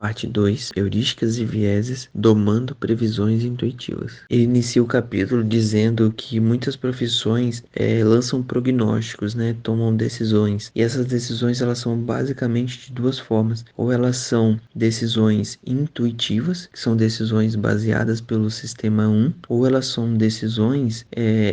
Parte 2: Heurísticas e vieses domando previsões intuitivas. Ele inicia o capítulo dizendo que muitas profissões lançam prognósticos, né? Tomam decisões. E essas decisões elas são basicamente de duas formas. Ou elas são decisões intuitivas, que são decisões baseadas pelo sistema 1, ou elas são decisões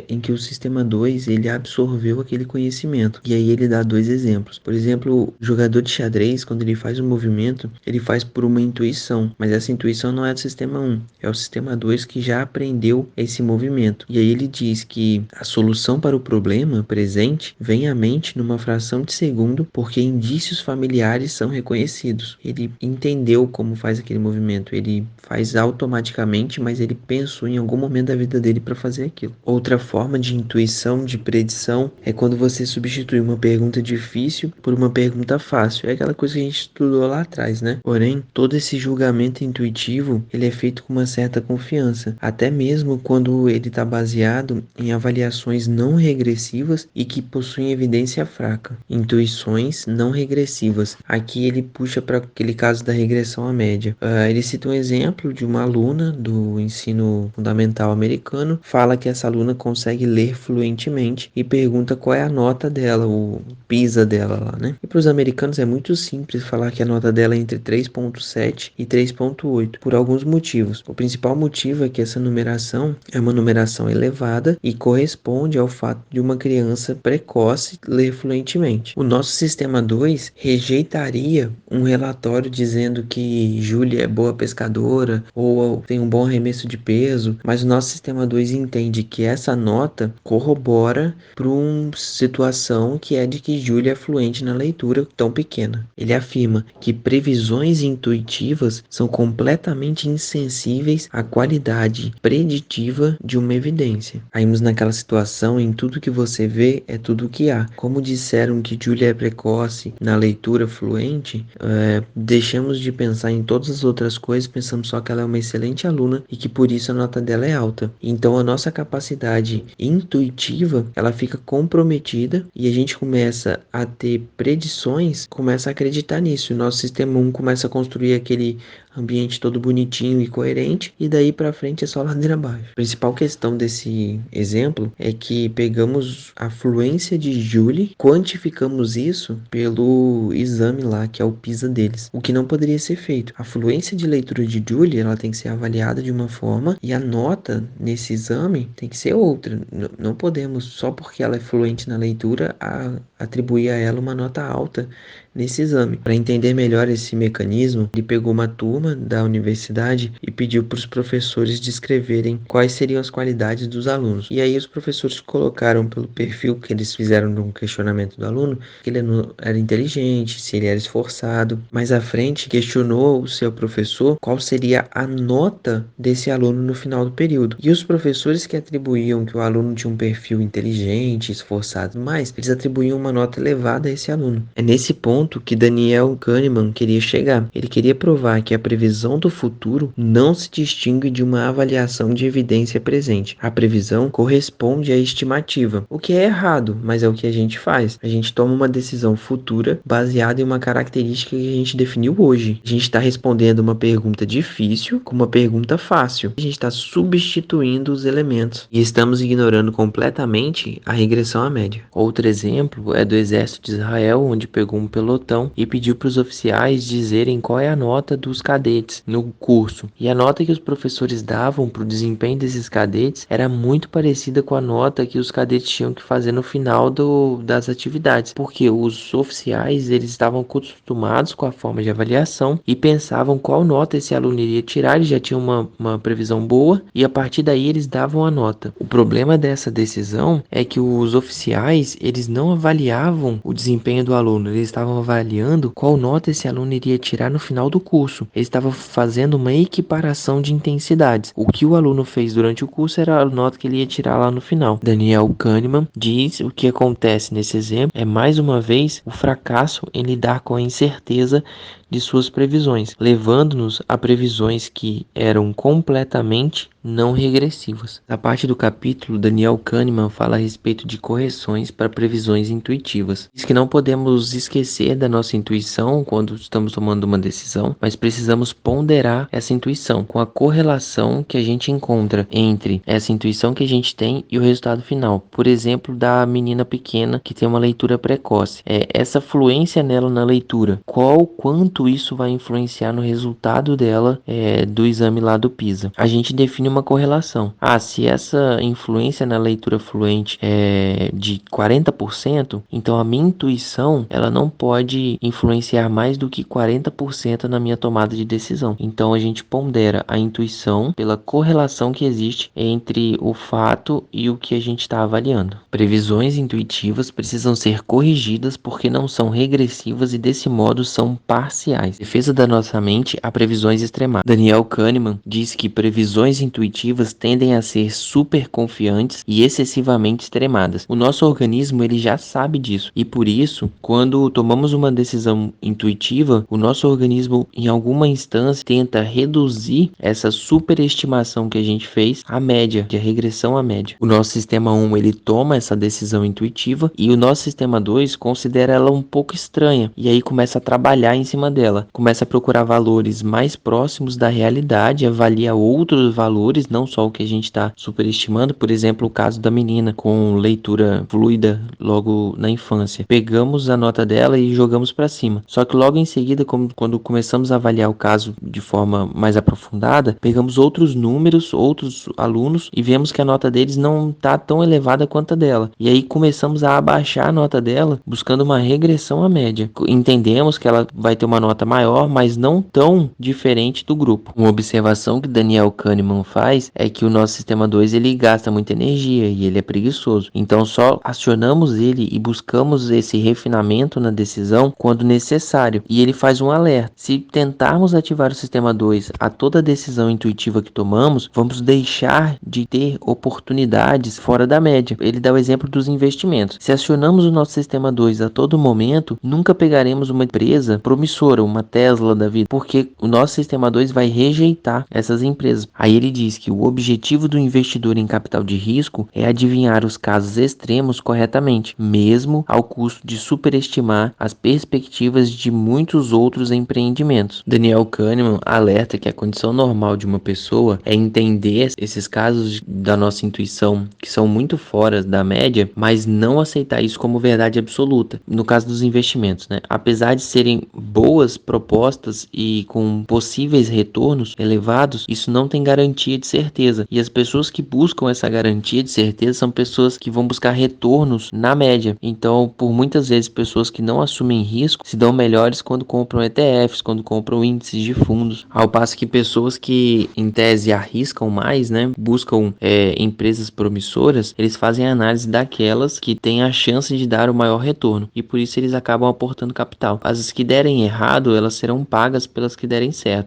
em que o sistema 2 ele absorveu aquele conhecimento. E aí ele dá dois exemplos. Por exemplo, o jogador de xadrez, quando ele faz um movimento, ele faz por uma intuição, mas essa intuição não é do sistema 1, é o sistema 2 que já aprendeu esse movimento. E aí ele diz que a solução para o problema presente vem à mente numa fração de segundo porque indícios familiares são reconhecidos. Ele entendeu como faz aquele movimento, ele faz automaticamente, mas ele pensou em algum momento da vida dele para fazer aquilo. Outra forma de intuição, de predição, é quando você substitui uma pergunta difícil por uma pergunta fácil. É aquela coisa que a gente estudou lá atrás, né? Porém, todo esse julgamento intuitivo, ele é feito com uma certa confiança, até mesmo quando ele está baseado em avaliações não regressivas e que possuem evidência fraca. Intuições não regressivas. Aqui ele puxa para aquele caso da regressão à média. Ele cita um exemplo de uma aluna do ensino fundamental americano, fala que essa aluna consegue ler fluentemente e pergunta qual é a nota dela, o PISA dela lá, né? E para os americanos é muito simples falar que a nota dela é entre 3.7 e 3.8, por alguns motivos. O principal motivo é que essa numeração é uma numeração elevada e corresponde ao fato de uma criança precoce ler fluentemente. O nosso sistema 2 rejeitaria um relatório dizendo que Júlia é boa pescadora ou tem um bom arremesso de peso, mas o nosso sistema 2 entende que essa nota corrobora para uma situação que é de que Júlia é fluente na leitura tão pequena. Ele afirma que previsões intuitivas são completamente insensíveis à qualidade preditiva de uma evidência. Caímos naquela situação em tudo que você vê é tudo que há. Como disseram que Júlia é precoce na leitura fluente, deixamos de pensar em todas as outras coisas, pensamos só que ela é uma excelente aluna e que por isso a nota dela é alta. Então a nossa capacidade intuitiva, ela fica comprometida e a gente começa a ter predições, começa a acreditar nisso. O nosso sistema 1 começa a construir aquele ambiente todo bonitinho e coerente, e daí para frente é só ladeira abaixo. A principal questão desse exemplo é que pegamos a fluência de Julie, quantificamos isso pelo exame lá, que é o PISA deles, o que não poderia ser feito. A fluência de leitura de Julie, ela tem que ser avaliada de uma forma e a nota nesse exame tem que ser outra. Não podemos, só porque ela é fluente na leitura, atribuir a ela uma nota alta nesse exame. Para entender melhor esse mecanismo, ele pegou uma turma da universidade e pediu para os professores descreverem quais seriam as qualidades dos alunos. E aí os professores colocaram pelo perfil que eles fizeram no questionamento do aluno, que ele era inteligente, se ele era esforçado. Mais à frente, questionou o seu professor qual seria a nota desse aluno no final do período. E os professores que atribuíam que o aluno tinha um perfil inteligente, esforçado, mas eles atribuíam uma nota elevada a esse aluno. É nesse ponto que Daniel Kahneman queria chegar. Ele queria provar que a previsão do futuro não se distingue de uma avaliação de evidência presente. A previsão corresponde à estimativa, o que é errado, mas é o que a gente faz. A gente toma uma decisão futura baseada em uma característica que a gente definiu hoje. A gente está respondendo uma pergunta difícil com uma pergunta fácil. A gente está substituindo os elementos e estamos ignorando completamente a regressão à média. Outro exemplo é do exército de Israel, onde pegou um pelotão e pediu para os oficiais dizerem qual é a nota dos cadetes no curso. E a nota que os professores davam para o desempenho desses cadetes era muito parecida com a nota que os cadetes tinham que fazer no final das atividades, porque os oficiais eles estavam acostumados com a forma de avaliação e pensavam qual nota esse aluno iria tirar. Eles já tinham uma previsão boa e a partir daí eles davam a nota. O problema dessa decisão é que os oficiais eles não avaliavam o desempenho do aluno, eles estavam avaliando qual nota esse aluno iria tirar no final do curso. Ele estava fazendo uma equiparação de intensidades. O que o aluno fez durante o curso era a nota que ele ia tirar lá no final. Daniel Kahneman diz o que acontece nesse exemplo é mais uma vez o fracasso em lidar com a incerteza de suas previsões, levando-nos a previsões que eram completamente não regressivas. Na parte do capítulo, Daniel Kahneman fala a respeito de correções para previsões intuitivas. Diz que não podemos esquecer da nossa intuição quando estamos tomando uma decisão, mas precisamos ponderar essa intuição com a correlação que a gente encontra entre essa intuição que a gente tem e o resultado final. Por exemplo, da menina pequena que tem uma leitura precoce. Essa fluência nela na leitura, quanto isso vai influenciar no resultado dela do exame lá do PISA. A gente define uma correlação. Se essa influência na leitura fluente é de 40%, então a minha intuição ela não pode influenciar mais do que 40% na minha tomada de decisão. Então a gente pondera a intuição pela correlação que existe entre o fato e o que a gente está avaliando. Previsões intuitivas precisam ser corrigidas porque não são regressivas e desse modo são parciais. Defesa da nossa mente a previsões extremadas. Daniel Kahneman diz que previsões intuitivas tendem a ser super confiantes e excessivamente extremadas. O nosso organismo ele já sabe disso e por isso, quando tomamos uma decisão intuitiva, o nosso organismo em alguma instância tenta reduzir essa superestimação que a gente fez à média, de regressão à média. O nosso sistema 1 ele toma essa decisão intuitiva e o nosso sistema 2 considera ela um pouco estranha e aí começa a trabalhar em cima dela, começa a procurar valores mais próximos da realidade, avalia outros valores, não só o que a gente está superestimando. Por exemplo, o caso da menina com leitura fluida logo na infância. Pegamos a nota dela e jogamos para cima. Só que logo em seguida, quando começamos a avaliar o caso de forma mais aprofundada, pegamos outros números, outros alunos e vemos que a nota deles não está tão elevada quanto a dela. E aí começamos a abaixar a nota dela, buscando uma regressão à média. Entendemos que ela vai ter uma nota maior, mas não tão diferente do grupo. Uma observação que Daniel Kahneman faz é que o nosso sistema 2 ele gasta muita energia e ele é preguiçoso. Então só acionamos ele e buscamos esse refinamento na decisão quando necessário. E ele faz um alerta. Se tentarmos ativar o sistema 2 a toda decisão intuitiva que tomamos, vamos deixar de ter oportunidades fora da média. Ele dá o exemplo dos investimentos. Se acionamos o nosso sistema 2 a todo momento, nunca pegaremos uma empresa promissora, uma Tesla da vida, porque o nosso sistema 2 vai rejeitar essas empresas. Aí ele diz que o objetivo do investidor em capital de risco é adivinhar os casos extremos corretamente, mesmo ao custo de superestimar as perspectivas de muitos outros empreendimentos. Daniel Kahneman alerta que a condição normal de uma pessoa é entender esses casos da nossa intuição que são muito fora da média, mas não aceitar isso como verdade absoluta. No caso dos investimentos, né? Apesar de serem boas propostas e com possíveis retornos elevados, isso não tem garantia de certeza. E as pessoas que buscam essa garantia de certeza são pessoas que vão buscar retornos na média. Então, por muitas vezes, pessoas que não assumem risco se dão melhores quando compram ETFs, quando compram índices de fundos. Ao passo que pessoas que, em tese, arriscam mais, né, buscam empresas promissoras, eles fazem análise daquelas que têm a chance de dar o maior retorno. E por isso eles acabam aportando capital. As que derem errado, elas serão pagas pelas que derem certo.